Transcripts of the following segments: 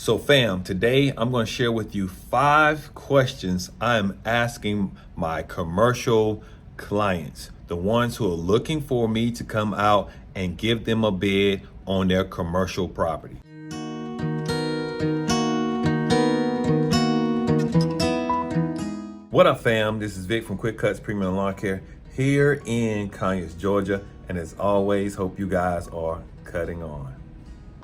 So fam, today I'm going to share with you 5 questions I'm asking my commercial clients, the ones who are looking for me to come out and give them a bid on their commercial property. What up fam, this is Vic from Cutz Premium Lawn Care here in Conyers, Georgia. And as always, hope you guys are cutting on.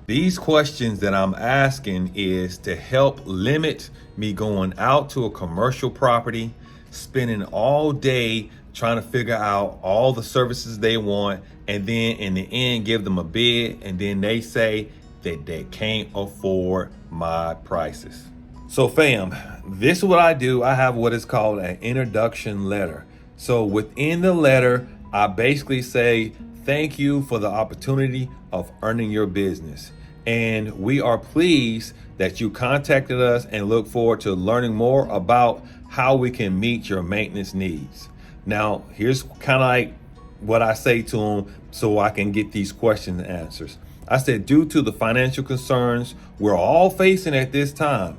These questions that I'm asking is to help limit me going out to a commercial property, spending all day trying to figure out all the services they want, and then in the end give them a bid, and then they say that they can't afford my prices. So fam, this is what I do. I have what is called an introduction letter. So within the letter, I basically say, thank you for the opportunity of earning your business. And we are pleased that you contacted us and look forward to learning more about how we can meet your maintenance needs. Now, here's kind of like what I say to them so I can get these questions and answers. I said, due to the financial concerns we're all facing at this time,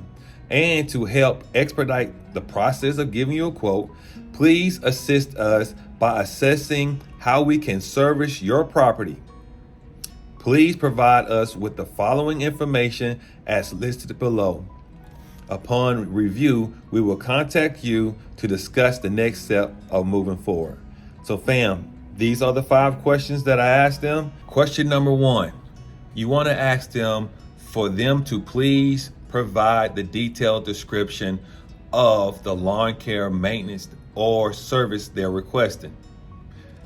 and to help expedite the process of giving you a quote, please assist us by assessing how we can service your property. Please provide us with the following information as listed below. Upon review, we will contact you to discuss the next step of moving forward. So fam, these are the 5 questions that I asked them. Question number 1, you want to ask them for them to please provide the detailed description of the lawn care maintenance or service they're requesting.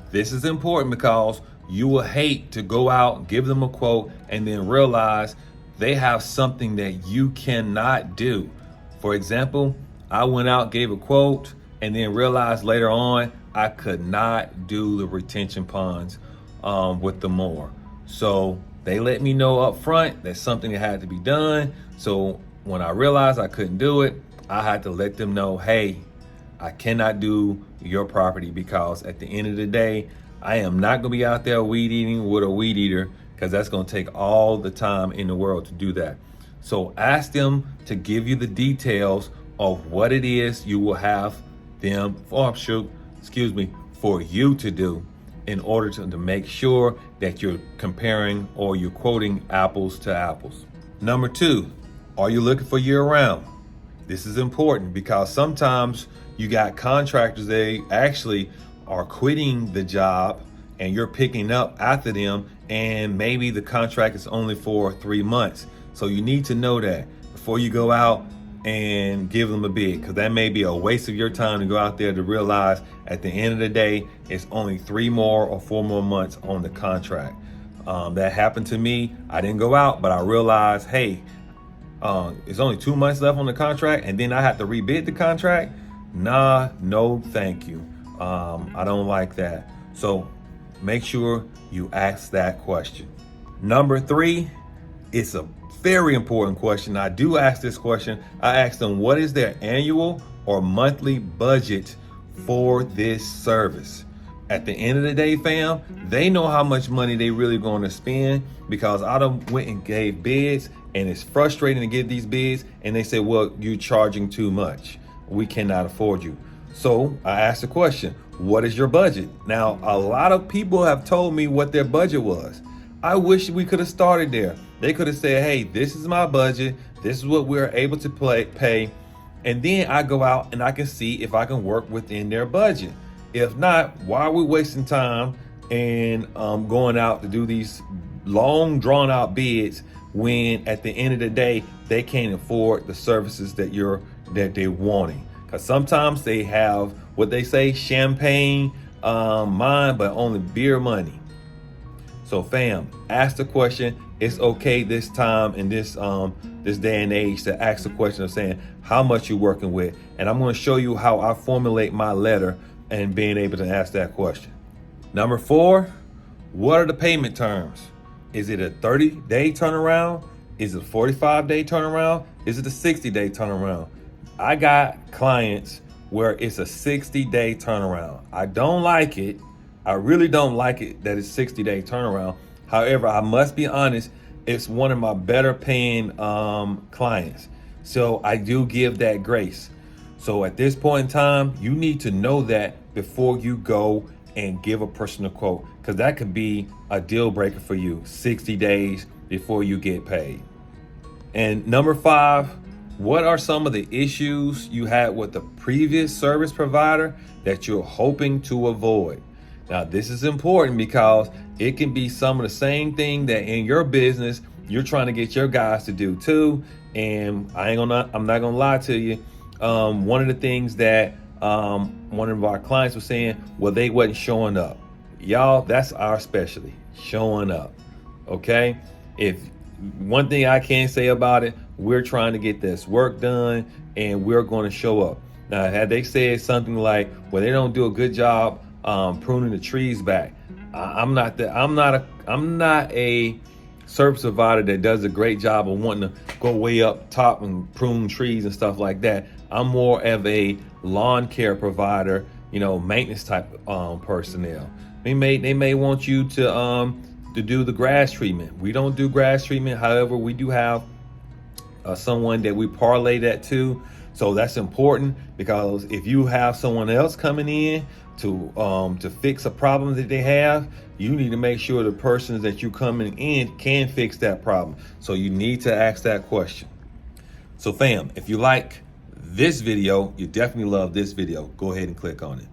This is important because you will hate to go out, give them a quote, and then realize they have something that you cannot do. For example, I went out, gave a quote, and then realized later on I could not do the retention ponds with the mower. So they let me know up front that something that had to be done. So when I realized I couldn't do it, I had to let them know, hey, I cannot do your property because at the end of the day, I am not gonna be out there weed eating with a weed eater because that's gonna take all the time in the world to do that. So ask them to give you the details of what it is you will have them, for you to do in order to make sure that you're comparing or you're quoting apples to apples. Number 2, are you looking for year round? This is important because sometimes you got contractors, they actually are quitting the job and you're picking up after them, and maybe the contract is only for 3 months. So you need to know that before you go out and give them a bid, because that may be a waste of your time to go out there to realize at the end of the day, it's only 3 more or 4 more months on the contract. That happened to me. I didn't go out, but I realized, hey, it's only 2 months left on the contract, and then I have to rebid the contract. Nah, no, thank you. I don't like that. So make sure you ask that question. Number 3, it's a very important question. I do ask this question. I ask them, what is their annual or monthly budget for this service? At the end of the day, fam, they know how much money they really going to spend, because I done went and gave bids, and it's frustrating to get these bids, and they say, well, you're charging too much. We cannot afford you. So I asked the question, what is your budget? Now, a lot of people have told me what their budget was. I wish we could have started there. They could have said, hey, this is my budget. This is what we're able to pay. And then I go out and I can see if I can work within their budget. If not, why are we wasting time and going out to do these long drawn out bids when at the end of the day, they can't afford the services that they're wanting? Because sometimes they have what they say, champagne mind, but only beer money. So fam, ask the question. It's okay this time in this day and age to ask the question of saying how much you're working with. And I'm going to show you how I formulate my letter and being able to ask that question. Number 4, what are the payment terms? Is it a 30-day turnaround? Is it a 45-day turnaround? Is it a 60-day turnaround? I got clients where it's a 60-day turnaround. I don't like it. I really don't like it that it's 60-day turnaround. However, I must be honest, it's one of my better paying clients. So I do give that grace. So at this point in time, you need to know that before you go and give a personal quote, because that could be a deal breaker for you 60 days before you get paid. And number 5, what are some of the issues you had with the previous service provider that you're hoping to avoid? Now, this is important because it can be some of the same thing that in your business you're trying to get your guys to do too. And I'm not gonna lie to you. One of the things that one of our clients was saying, well, they wasn't showing up. Y'all, that's our specialty, showing up. Okay, if one thing I can say about it, we're trying to get this work done and we're going to show up. Now, had they said something like, well, they don't do a good job pruning the trees back, I'm not a service provider that does a great job of wanting to go way up top and prune trees and stuff like that. I'm more of a lawn care provider, maintenance type personnel. They may want you to do the grass treatment. We don't do grass treatment. However, we do have someone that we parlay that to. So that's important, because if you have someone else coming in to fix a problem that they have, you need to make sure the persons that you coming in can fix that problem. So you need to ask that question. So fam, if you like this video, you definitely love this video, go ahead and click on it.